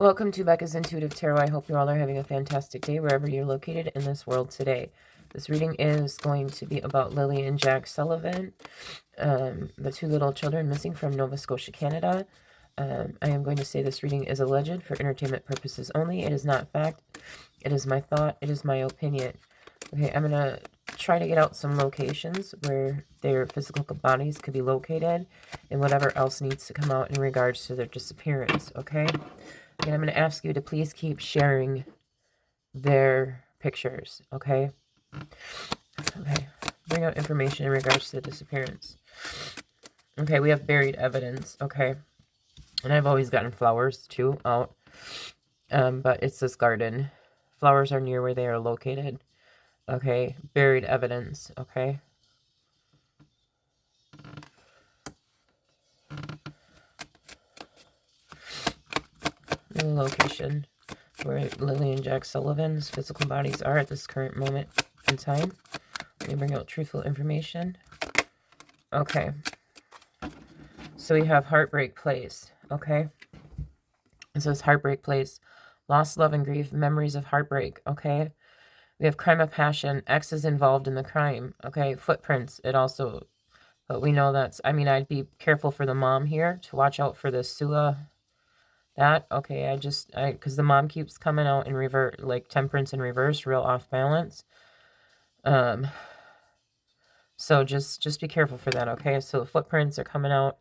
Welcome to Becca's Intuitive Tarot. I hope you all are having a fantastic day wherever you're located in this world today. This reading is going to be about Lily and Jack Sullivan, the two little children missing from Nova Scotia, Canada. I am going to say this reading is alleged for entertainment purposes only. It is not fact. It is my thought. It is my opinion. Okay, I'm going to try to get out some locations where their physical bodies could be located and whatever else needs to come out in regards to their disappearance, okay? And I'm going to ask you to please keep sharing their pictures, okay? Okay. Bring out information in regards to the disappearance. Okay, we have buried evidence, okay? And I've always gotten flowers, too, out. But it's this garden. Flowers are near where they are located. Okay, buried evidence, okay? The location where Lily and Jack Sullivan's physical bodies are at this current moment in time. Let me bring out truthful information. Okay. So we have Heartbreak Place, okay? It says Heartbreak Place. Lost love and grief, memories of heartbreak, okay? We have crime of passion, X is involved in the crime, okay? Footprints, it also, but we know that's, I mean, I'd be careful for the mom here to watch out for the Sula. That, okay, because the mom keeps coming out in reverse, like temperance in reverse, real off balance. So just be careful for that, okay? So the footprints are coming out,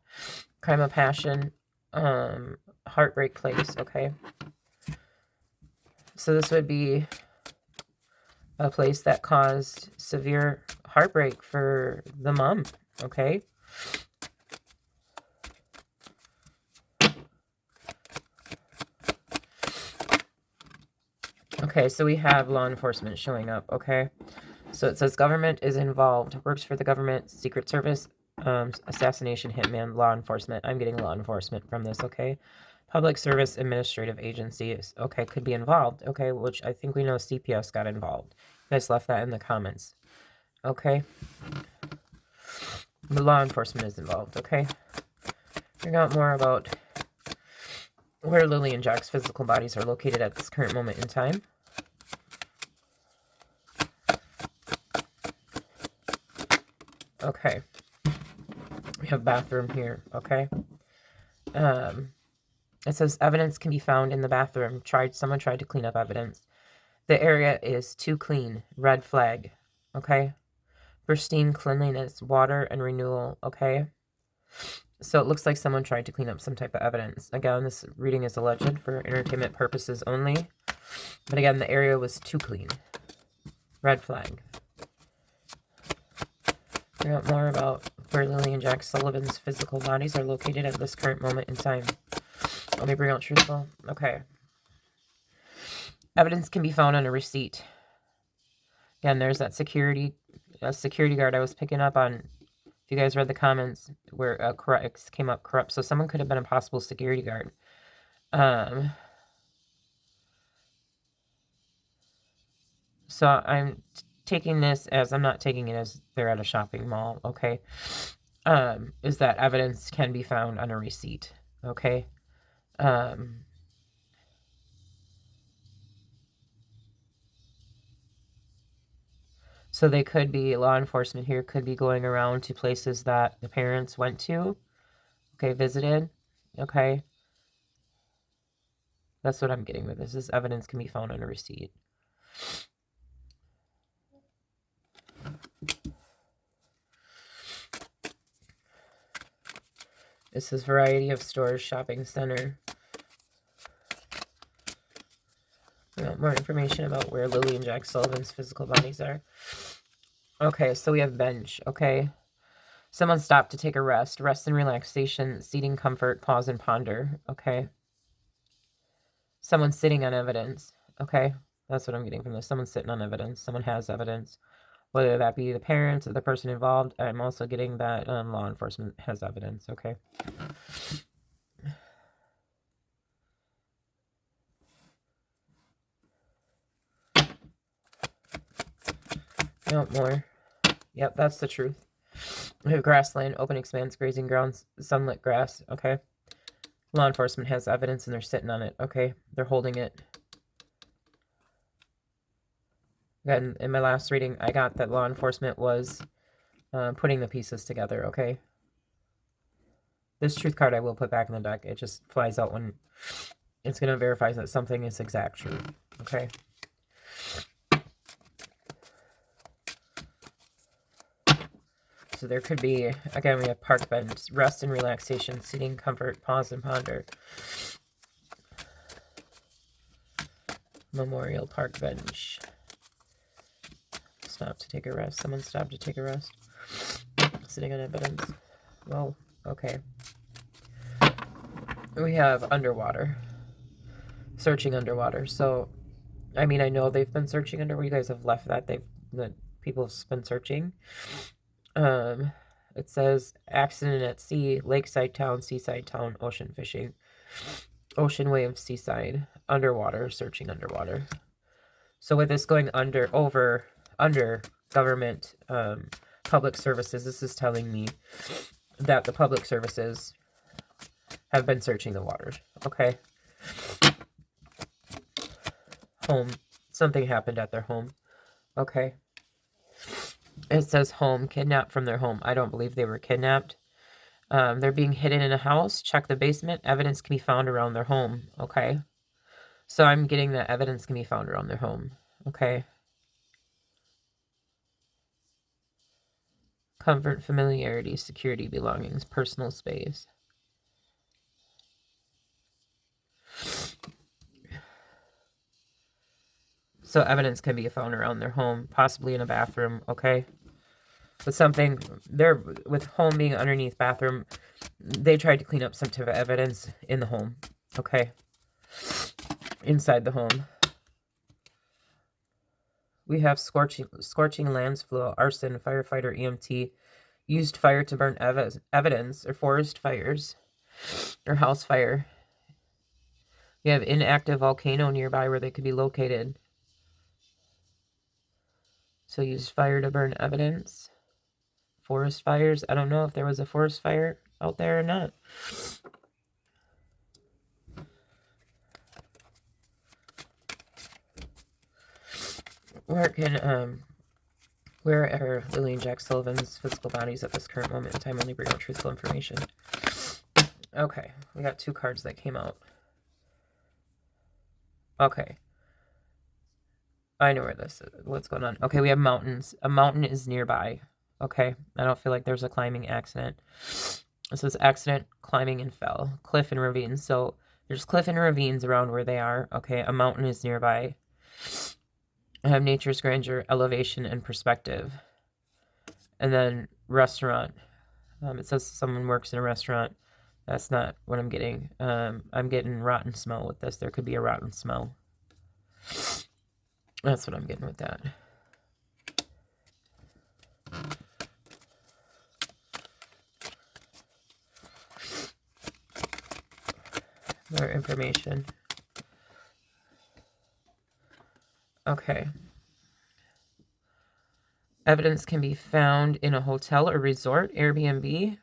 crime of passion, heartbreak place, okay? So this would be a place that caused severe heartbreak for the mom, okay? Okay, so we have law enforcement showing up, okay? So it says government is involved, works for the government, Secret Service, assassination, hitman, law enforcement. I'm getting law enforcement from this, okay? Public service administrative agencies, okay, could be involved, okay, which I think we know CPS got involved. You guys left that in the comments, okay? The law enforcement is involved, okay? Figure out more about where Lily and Jack's physical bodies are located at this current moment in time. Okay. We have bathroom here, okay? It says evidence can be found in the bathroom. Someone tried to clean up evidence. The area is too clean. Red flag, okay? Pristine cleanliness, water, and renewal, okay? So it looks like someone tried to clean up some type of evidence. Again, this reading is alleged for entertainment purposes only. But again, the area was too clean. Red flag. Find out more about where Lily and Jack Sullivan's physical bodies are located at this current moment in time. Let me bring out truthful. Okay. Evidence can be found on a receipt. Again, there's that security guard I was picking up on. If you guys read the comments where it came up corrupt. So someone could have been a possible security guard. So I'm taking this as, I'm not taking it as they're at a shopping mall, okay? Is that evidence can be found on a receipt, okay? So they could be, law enforcement here could be going around to places that the parents went to, okay, visited, okay? That's what I'm getting with this. This evidence can be found on a receipt. This is variety of stores, shopping center. More information about where Lily and Jack Sullivan's physical bodies are. Okay, so we have bench, okay? Someone stopped to take a rest. Rest and relaxation, seating comfort, pause and ponder, okay? Someone sitting on evidence, okay? That's what I'm getting from this. Someone sitting on evidence. Someone has evidence. Whether that be the parents or the person involved, I'm also getting that law enforcement has evidence, okay? No more. Yep, that's the truth. We have grassland, open expanse, grazing grounds, sunlit grass, okay? Law enforcement has evidence and they're sitting on it. Okay, they're holding it. Again, in my last reading, I got that law enforcement was putting the pieces together. Okay. This truth card I will put back in the deck. It just flies out when it's going to verify that something is exact truth. Okay. So there could be, again, we have park bench, rest and relaxation, seating, comfort, pause and ponder. Memorial park bench. Stop to take a rest. Someone stopped to take a rest. Sitting on evidence. Well, okay. We have underwater. Searching underwater. So, I mean, I know they've been searching underwater. You guys have left that. That people have been searching. It says accident at sea, lakeside town, seaside town, ocean fishing, ocean wave, seaside, underwater, searching underwater. So with this going under government, public services, this is telling me that the public services have been searching the waters. Okay. Home. Something happened at their home. Okay. It says home, kidnapped from their home. I don't believe they were kidnapped. They're being hidden in a house. Check the basement. Evidence can be found around their home. Okay. So I'm getting that evidence can be found around their home. Okay. Comfort, familiarity, security, belongings, personal space. So evidence can be found around their home, possibly in a bathroom, okay? But something, there, with home being underneath bathroom, they tried to clean up some type of evidence in the home, okay? Inside the home. We have scorching lands flow, arson, firefighter, EMT, used fire to burn evidence, or forest fires, or house fire. We have inactive volcano nearby where they could be located. So use fire to burn evidence. Forest fires. I don't know if there was a forest fire out there or not. Where are Lily and Jack Sullivan's physical bodies at this current moment in time? Only bring out truthful information. Okay, we got two cards that came out. Okay. I know where this is, what's going on. Okay, we have mountains. A mountain is nearby. Okay, I don't feel like there's a climbing accident. This is accident, climbing, and fell. Cliff and ravines. So there's cliff and ravines around where they are. Okay, a mountain is nearby. I have nature's grandeur, elevation, and perspective. And then restaurant. It says someone works in a restaurant. That's not what I'm getting. I'm getting rotten smell with this. There could be a rotten smell. That's what I'm getting with that. More information. Okay. Evidence can be found in a hotel or resort, Airbnb.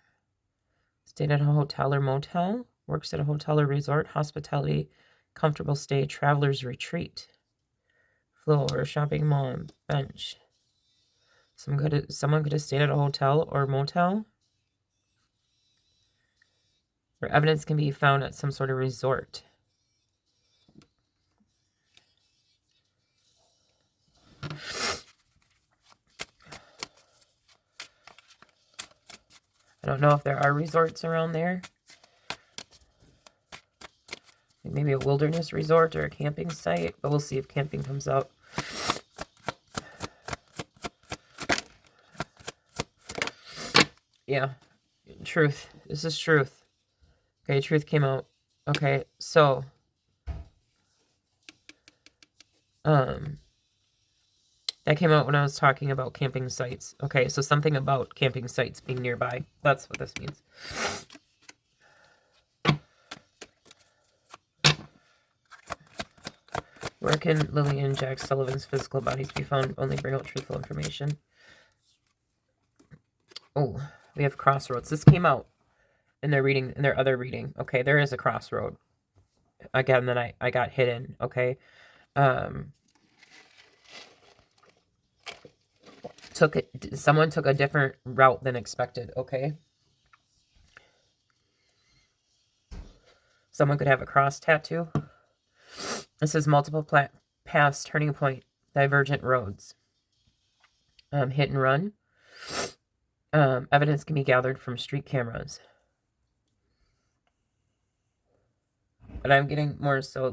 Stayed at a hotel or motel. Works at a hotel or resort, hospitality, comfortable stay, traveler's retreat. Flow or shopping mall, bench. Someone could have stayed at a hotel or motel. Or evidence can be found at some sort of resort. I don't know if there are resorts around there. Maybe a wilderness resort or a camping site, but we'll see if camping comes out. Yeah, truth. This is truth. Okay, truth came out. Okay, so that came out when I was talking about camping sites. Okay, so something about camping sites being nearby. That's what this means. Where can Lily and Jack Sullivan's physical bodies be found? Only bring out truthful information. Oh, we have crossroads. This came out in their other reading. Okay, there is a crossroad. Again, then I got hidden. Okay. Someone took a different route than expected. Okay. Someone could have a cross tattoo. This is multiple paths, turning point, divergent roads. Hit and run. Evidence can be gathered from street cameras. But I'm getting more so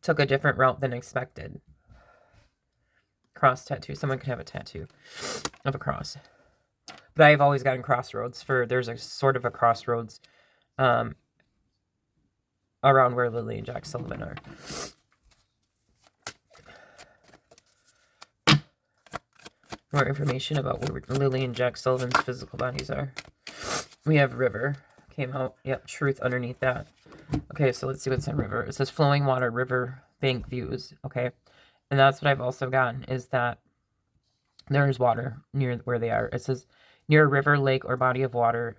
took a different route than expected. Cross tattoo. Someone could have a tattoo of a cross. But I've always gotten crossroads there's a sort of a crossroads around where Lily and Jack Sullivan are. More information about where Lily and Jack Sullivan's physical bodies are. We have river. Came out. Yep, truth underneath that. Okay, so let's see what's on river. It says flowing water, river bank views. Okay. And that's what I've also gotten, is that there is water near where they are. It says near a river, lake, or body of water.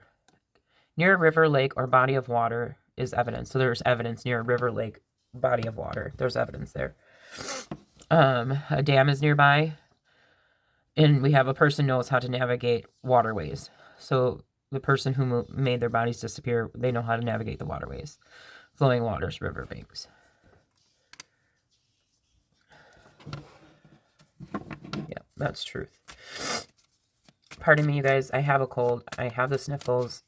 Near a river, lake, or body of water is evidence. So there's evidence near a river, lake, body of water. There's evidence there. A dam is nearby. And we have a person knows how to navigate waterways. So the person who made their bodies disappear, they know how to navigate the waterways. Flowing waters, river banks. Yeah, that's truth. Pardon me, you guys. I have a cold. I have the sniffles.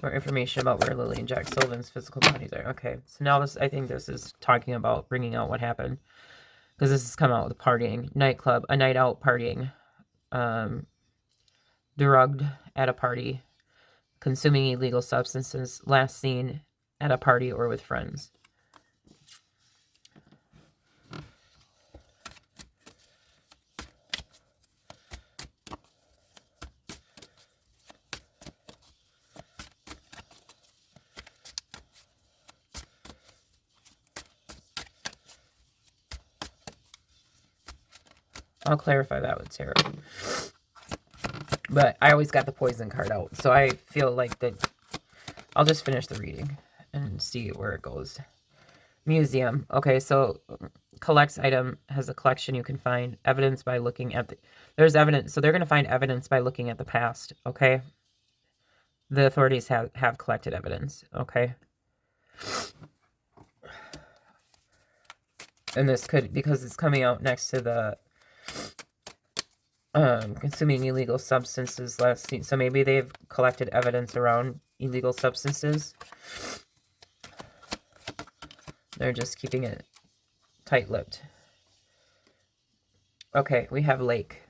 More information about where Lily and Jack Sullivan's physical bodies are. Okay, so now I think this is talking about bringing out what happened. Because this has come out with partying. Nightclub, a night out partying. Drugged at a party. Consuming illegal substances. Last seen at a party or with friends. I'll clarify that with tarot. But I always got the poison card out. So I feel like that I'll just finish the reading and see where it goes. Museum. Okay, so collects item, has a collection you can find. Evidence by looking at there's evidence. So they're going to find evidence by looking at the past. Okay. The authorities have collected evidence. Okay. And this could, because it's coming out next to the consuming illegal substances last seen. So maybe they've collected evidence around illegal substances. They're just keeping it tight-lipped. Okay, we have lake.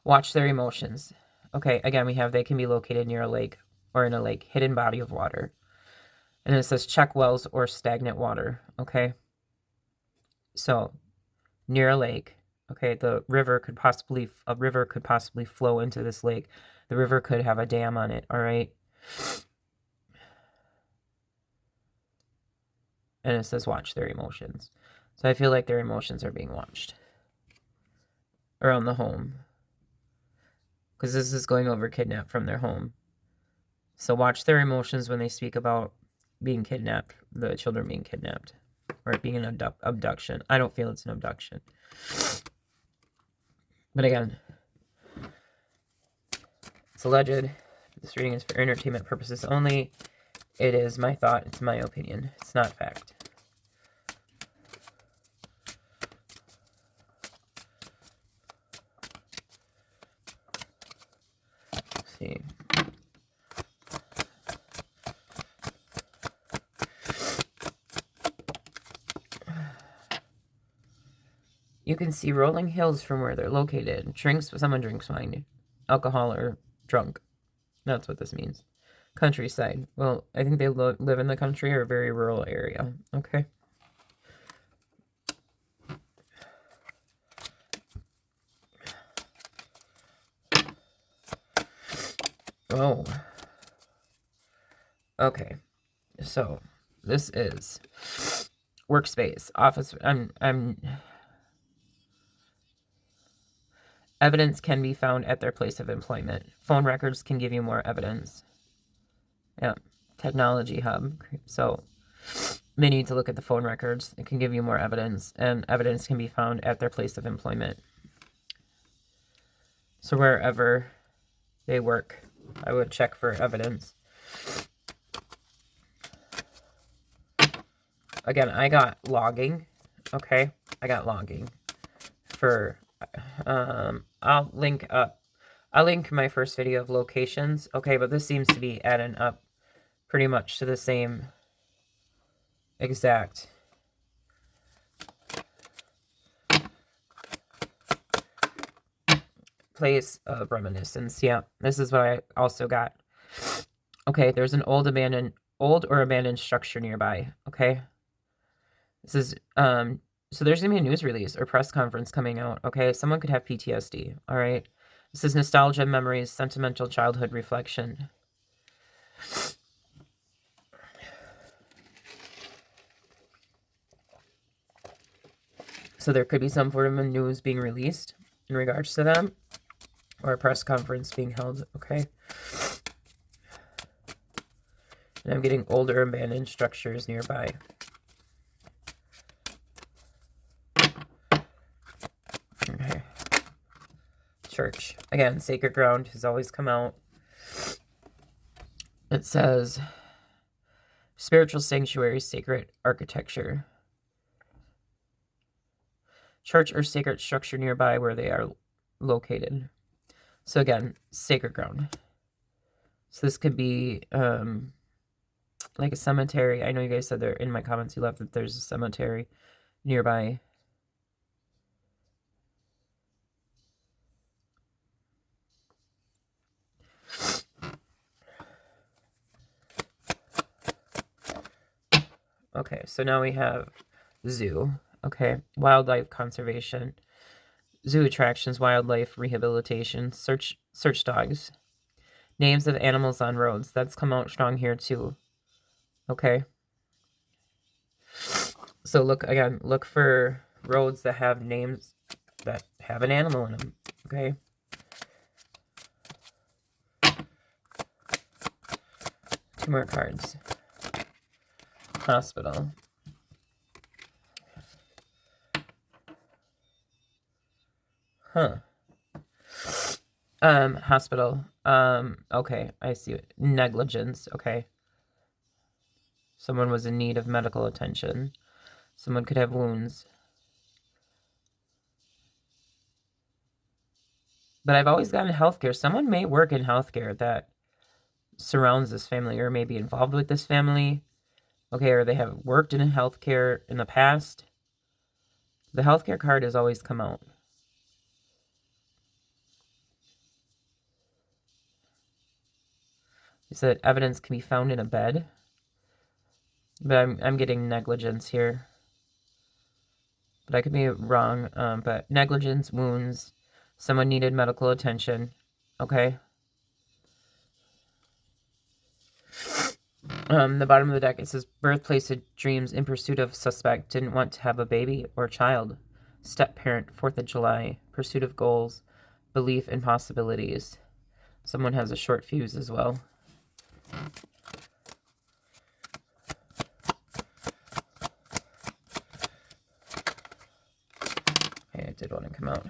Watch their emotions. Okay, again, we have they can be located near a lake or in a lake, hidden body of water. And it says check wells or stagnant water. Okay. So, near a lake. Okay, a river could possibly flow into this lake. The river could have a dam on it, all right? And it says watch their emotions. So I feel like their emotions are being watched around the home. Because this is going over kidnapped from their home. So watch their emotions when they speak about being kidnapped, the children being kidnapped. Or it being an abduction. I don't feel it's an abduction. But again, it's alleged. This reading is for entertainment purposes only. It is my thought. It's my opinion. It's not fact. Let's see. You can see rolling hills from where they're located. Someone drinks wine, alcohol, or drunk. That's what this means. Countryside. Well, I think they live in the country or a very rural area. Okay. Oh. Okay. So, this is workspace, office. Evidence can be found at their place of employment. Phone records can give you more evidence. Yeah, technology hub. So they need to look at the phone records. It can give you more evidence, and evidence can be found at their place of employment. So wherever they work, I would check for evidence. Again, I got logging. Okay, I got logging for. I'll link my first video of locations. Okay, but this seems to be adding up pretty much to the same exact place of reminiscence. Yeah, this is what I also got. Okay, there's an old or abandoned structure nearby. Okay, this is so there's gonna be a news release or press conference coming out. Okay, someone could have PTSD. All right, this is nostalgia, memories, sentimental childhood reflection. So there could be some form of news being released in regards to them, or a press conference being held. Okay. And I'm getting older abandoned structures nearby. Okay. Church. Again, sacred ground has always come out. It says spiritual sanctuary, sacred architecture. Church or sacred structure nearby where they are located. So again, sacred ground. So this could be like a cemetery. I know you guys said there in my comments you left that there's a cemetery nearby. Okay, so now we have zoo. Okay, wildlife conservation, zoo attractions, wildlife rehabilitation, search dogs, names of animals on roads. That's come out strong here too. Okay. So look for roads that have names that have an animal in them. Okay. Two more cards. Hospital. Huh. Hospital. Okay, I see it. Negligence. Okay. Someone was in need of medical attention. Someone could have wounds. But I've always gotten healthcare. Someone may work in healthcare that surrounds this family or may be involved with this family. Okay, or they have worked in healthcare in the past. The healthcare card has always come out. It said evidence can be found in a bed. But I'm getting negligence here. But I could be wrong. But negligence, wounds, someone needed medical attention. Okay. The bottom of the deck, it says birthplace of dreams in pursuit of suspect, didn't want to have a baby or child. Step parent, 4th of July, pursuit of goals, belief in possibilities. Someone has a short fuse as well. Okay, I did want to come out.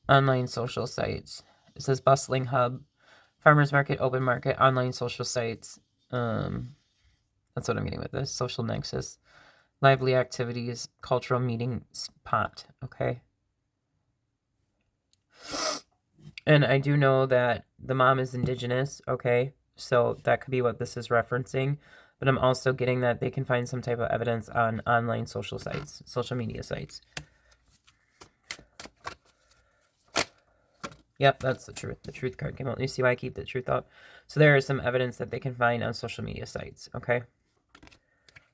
Online social sites. It says bustling hub, farmers market, open market, online social sites. That's what I'm getting with this. Social nexus, lively activities, cultural meeting spot. Okay. And I do know that the mom is indigenous. Okay. So that could be what this is referencing. But I'm also getting that they can find some type of evidence on online social sites, social media sites. Yep, that's the truth. The truth card came out. You see why I keep the truth up? So there is some evidence that they can find on social media sites. Okay.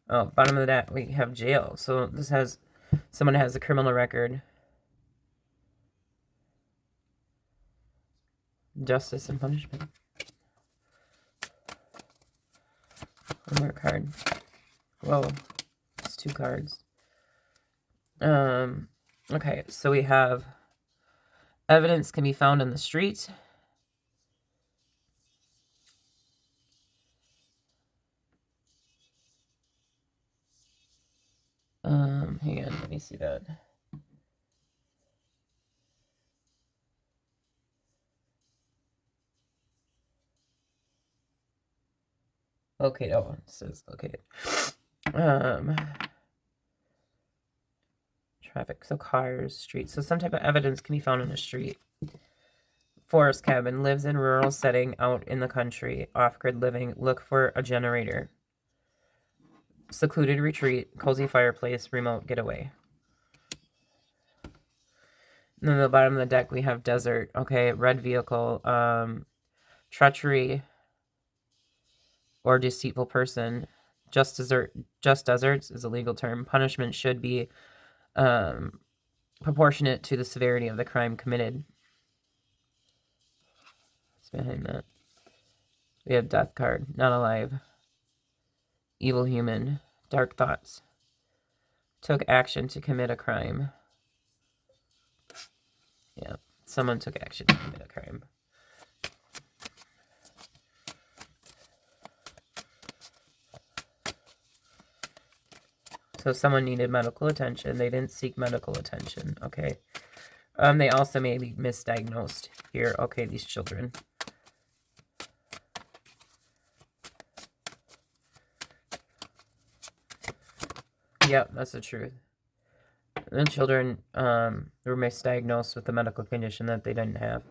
Oh, bottom of that, we have jail. So this has, someone has a criminal record. Justice and punishment. One more card. Whoa. It's 2 cards. Okay, so we have evidence can be found in the street. Hang on, let me see that. Okay, oh, it says located. Traffic, so cars, streets. So some type of evidence can be found in a street. Forest cabin, lives in rural setting out in the country. Off-grid living, look for a generator. Secluded retreat, cozy fireplace, remote getaway. And then at the bottom of the deck we have desert. Okay, red vehicle, treachery or deceitful person. Just deserts is a legal term. Punishment should be proportionate to the severity of the crime committed. What's behind that? We have death card, not alive. Evil human, dark thoughts. Took action to commit a crime. Yeah, someone took action to commit a crime. So someone needed medical attention. They didn't seek medical attention. Okay. They also may be misdiagnosed here. Okay, these children. Yep, that's the truth. The children were misdiagnosed with a medical condition that they didn't have.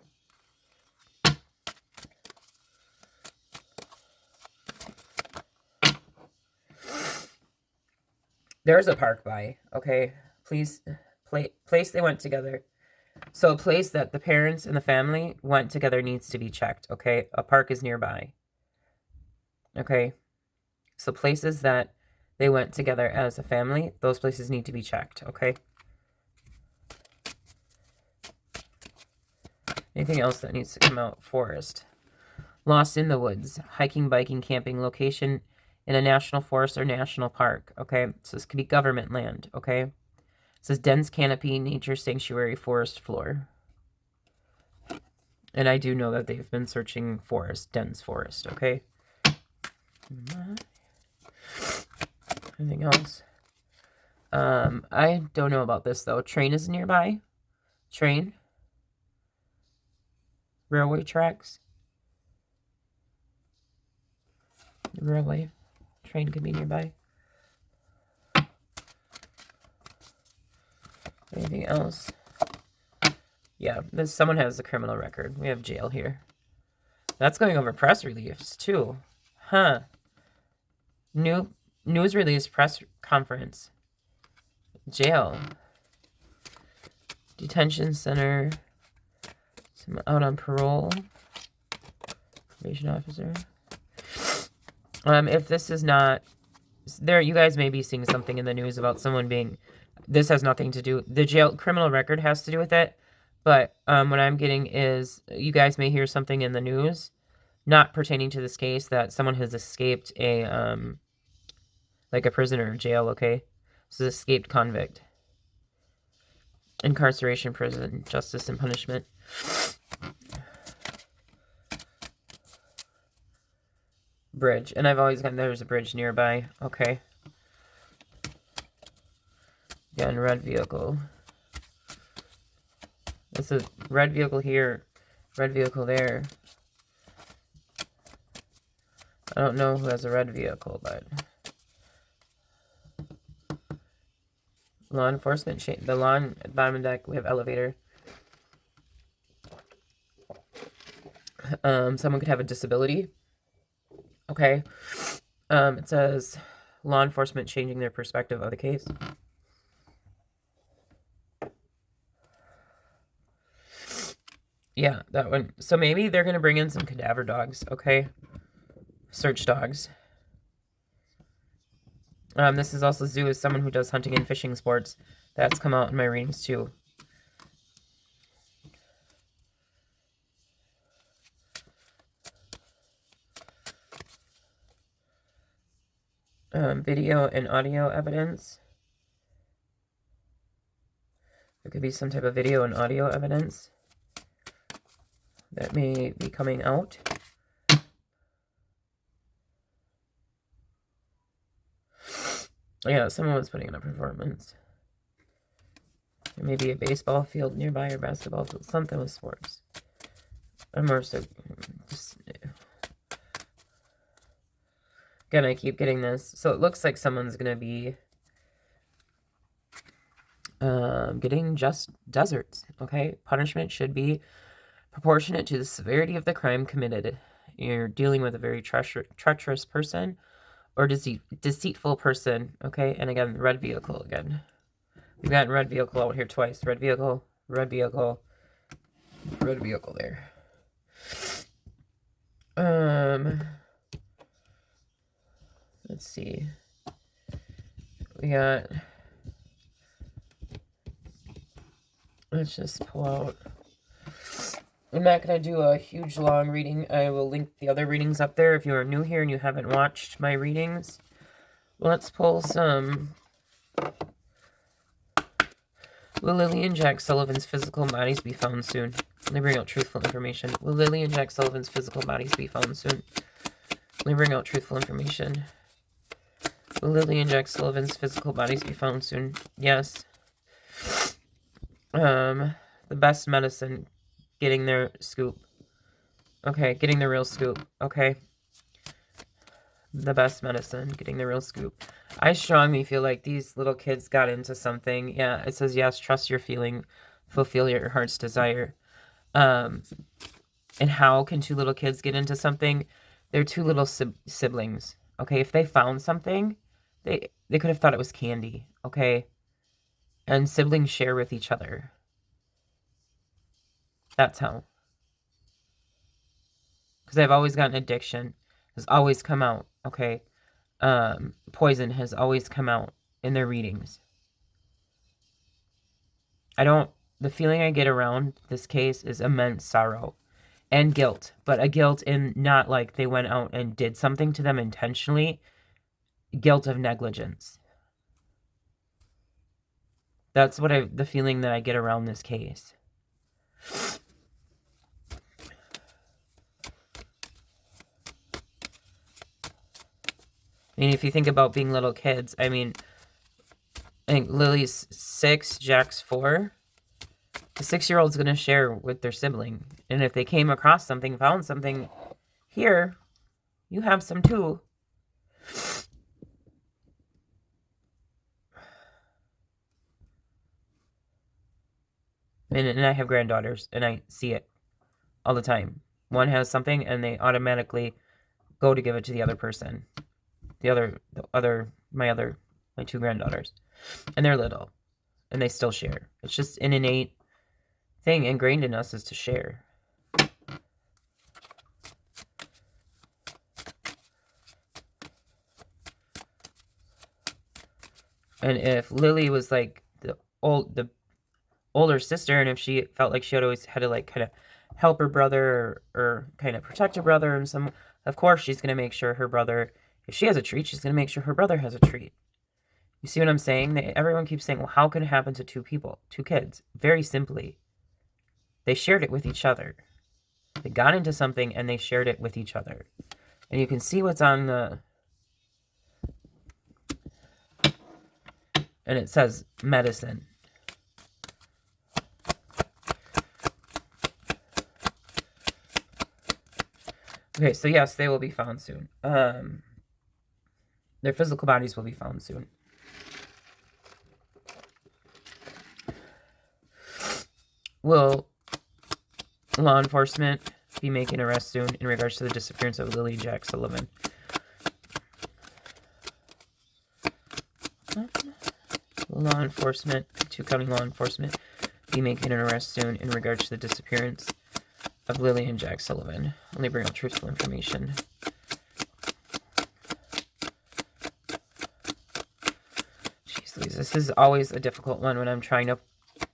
There's a park by, okay? Please, place they went together. So a place that the parents and the family went together needs to be checked, okay? A park is nearby. Okay? So places that they went together as a family, those places need to be checked, okay? Anything else that needs to come out? Forest. Lost in the woods. Hiking, biking, camping, location in a national forest or national park, okay? So this could be government land, okay? It says dense canopy, nature sanctuary, forest floor. And I do know that they've been searching forest, dense forest, okay? Anything else? I don't know about this, though. Train is nearby. Train. Railway tracks. Railway. Train could be nearby. Anything else? Yeah, someone has a criminal record. We have jail here. That's going over press release, too. Huh. News release press conference. Jail. Detention center. Someone out on parole. Probation officer. If this is not there, you guys may be seeing something in the news about someone being. This has nothing to do. The jail criminal record has to do with it, but what I'm getting is you guys may hear something in the news, not pertaining to this case, that someone has escaped a like a prisoner in jail. Okay, this is escaped convict. Incarceration, prison, justice, and punishment. Bridge. And I've always gotten there's a bridge nearby. Okay. Again, red vehicle. It's a red vehicle here. Red vehicle there. I don't know who has a red vehicle, but... Law enforcement. The lawn at the bottom of the deck, we have elevator. Someone could have a disability. Okay. It says law enforcement changing their perspective of the case. Yeah, that one. So maybe they're going to bring in some cadaver dogs, okay? Search dogs. This is also zoo as someone who does hunting and fishing sports. That's come out in my readings too. Video and audio evidence. Could be some type of video and audio evidence that may be coming out. Yeah, someone was putting in a performance. There may be a baseball field nearby or basketball field, something with sports. I'm more so just... Again, I keep getting this. So it looks like someone's going to be getting just deserts, okay? Punishment should be proportionate to the severity of the crime committed. You're dealing with a very treacherous person or deceitful person, okay? And again, red vehicle again. We've gotten red vehicle out here twice. Red vehicle, red vehicle, red vehicle there. Let's see. We got... Let's just pull out... I'm not going to do a huge long reading. I will link the other readings up there if you are new here and you haven't watched my readings. Let's pull some... Will Lily and Jack Sullivan's physical bodies be found soon? Let me bring out truthful information. Will Lily and Jack Sullivan's physical bodies be found soon? Let me bring out truthful information. Will Lily and Jack Sullivan's physical bodies be found soon? Yes. The best medicine, getting their scoop. Okay, getting the real scoop. Okay. The best medicine, getting the real scoop. I strongly feel like these little kids got into something. Yeah, it says, yes, trust your feeling, fulfill your heart's desire. And how can two little kids get into something? They're two little siblings. Okay, if they found something, they could have thought it was candy. Okay, and siblings share with each other. That's how. Because I've always gotten addiction. Has always come out. Okay, poison has always come out in their readings. The feeling I get around this case is immense sorrow and guilt, but a guilt in not like they went out and did something to them intentionally. Guilt of negligence. That's what the feeling that I get around this case. I mean, if you think about being little kids, I mean, I think Lily's 6, Jack's 4. The 6-year-old's going to share with their sibling. And if they came across something, found something here, you have some too. And I have granddaughters, and I see it all the time. One has something, and they automatically go to give it to the other person. My 2 granddaughters. And they're little. And they still share. It's just an innate thing ingrained in us is to share. And if Lily was like the older sister, and if she felt like she had always had to like kind of help her brother or kind of protect her brother, and of course she's going to make sure her brother, if she has a treat, she's going to make sure her brother has a treat. You see what I'm saying? Everyone keeps saying, well, how can it happen to 2 people, 2 kids? Very simply, they shared it with each other. They got into something and they shared it with each other. And you can see what's on the... And it says medicine. Okay, so yes, they will be found soon. Their physical bodies will be found soon. Will law enforcement be making arrests soon in regards to the disappearance of Lily and Jack Sullivan? Will law enforcement, 2 County law enforcement, be making an arrest soon in regards to the disappearance of Lily and Jack Sullivan? Let me bring out truthful information. Jeez Louise, this is always a difficult one when I'm trying to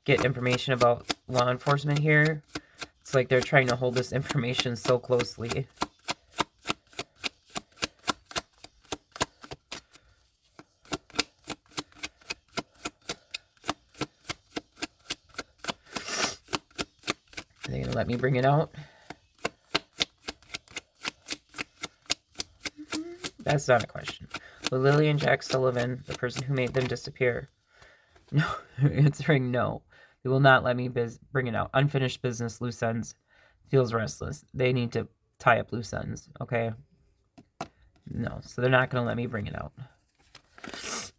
get information about law enforcement here. It's like they're trying to hold this information so closely. Let me bring it out. That's not a question. Will Lily and Jack Sullivan, the person who made them disappear? No, answering no. They will not let me bring it out. Unfinished business, loose ends. Feels restless. They need to tie up loose ends, okay? No, so they're not going to let me bring it out.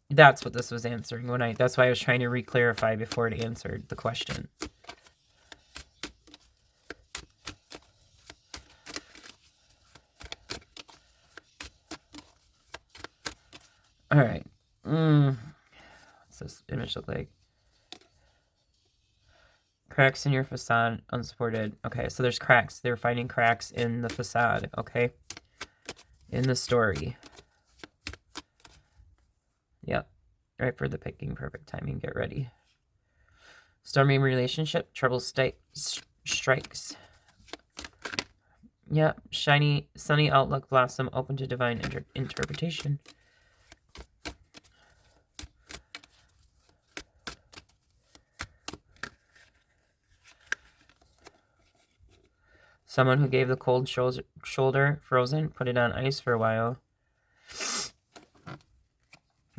That's what this was answering. That's why I was trying to re-clarify before it answered the question. All right. What's this image look like? Cracks in your facade, unsupported. Okay, so there's cracks. They're finding cracks in the facade, okay? In the story. Yep. Right for the picking. Perfect timing. Get ready. Stormy relationship. Trouble strikes. Yep. Shiny, sunny outlook. Blossom. Open to divine interpretation. Someone who gave the cold shoulder, frozen, put it on ice for a while.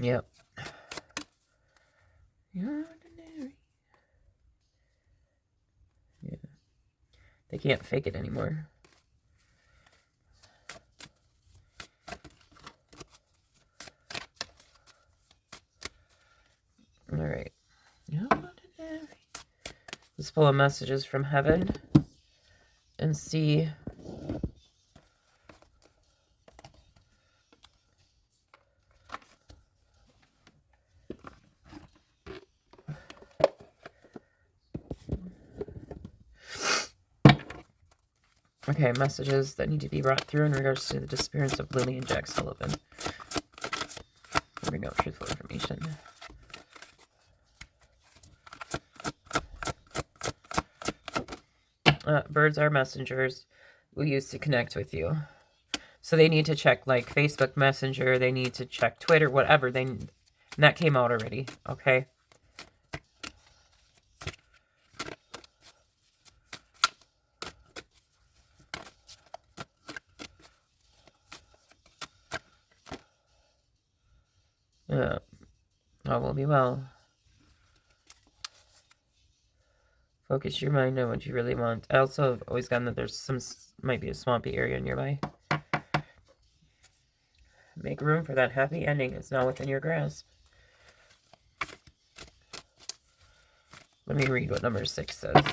Yep. You're ordinary. Yeah. They can't fake it anymore. All right. You're ordinary. Let's pull up messages from heaven and see. Okay, messages that need to be brought through in regards to the disappearance of Lily and Jack Sullivan. Here we go, truthful information. Birds are messengers we use to connect with you. So they need to check like Facebook Messenger, they need to check Twitter, whatever. And that came out already, okay? Yeah. All will be well. Focus your mind on what you really want. I also have always gotten that there's might be a swampy area nearby. Make room for that happy ending. It's not within your grasp. Let me read what number 6 says.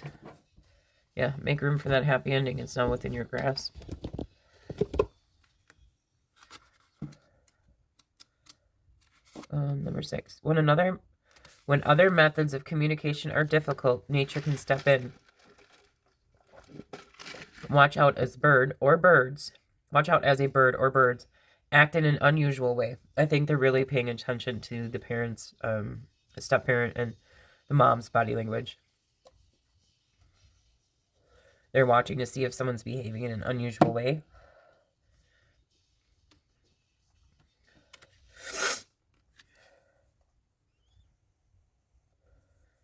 Yeah, make room for that happy ending. It's not within your grasp. Number 6. When other methods of communication are difficult, nature can step in. Watch out as bird or birds. Watch out as a bird or birds act in an unusual way. I think they're really paying attention to the parents, step-parent, and the mom's body language. They're watching to see if someone's behaving in an unusual way.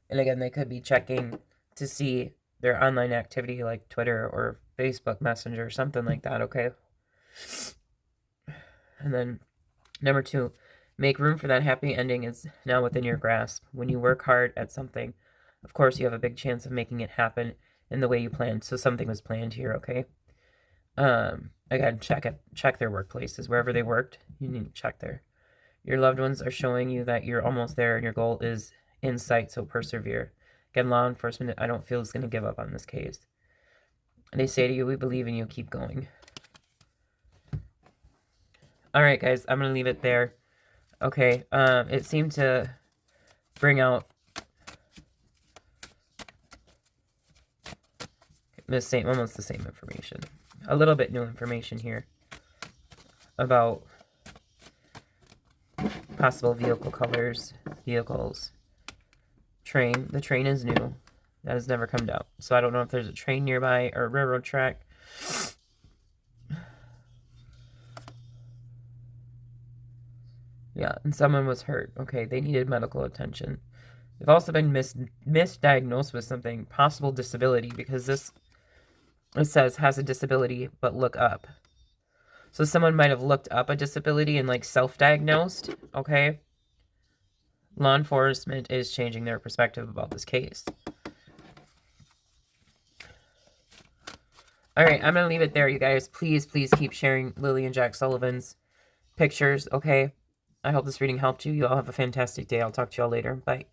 And again, they could be checking to see their online activity like Twitter or Facebook Messenger or something like that, okay? And then number 2, make room for that happy ending is now within your grasp. When you work hard at something, of course you have a big chance of making it happen in the way you planned. So something was planned here, okay? Again, check their workplaces. Wherever they worked, you need to check there. Your loved ones are showing you that you're almost there and your goal is in sight, so persevere. Again, law enforcement, I don't feel is going to give up on this case. And they say to you, we believe in you, keep going. All right, guys, I'm going to leave it there. Okay, it seemed to bring out almost the same information. A little bit new information here about possible vehicle colors, vehicles. Train. The train is new. That has never come down. So I don't know if there's a train nearby or a railroad track. Yeah, and someone was hurt. Okay, they needed medical attention. They've also been misdiagnosed with something, possible disability, because this It says, has a disability, but look up. So someone might have looked up a disability and like self-diagnosed, okay? Law enforcement is changing their perspective about this case. All right, I'm going to leave it there, you guys. Please, please keep sharing Lily and Jack Sullivan's pictures, okay? I hope this reading helped you. You all have a fantastic day. I'll talk to you all later. Bye.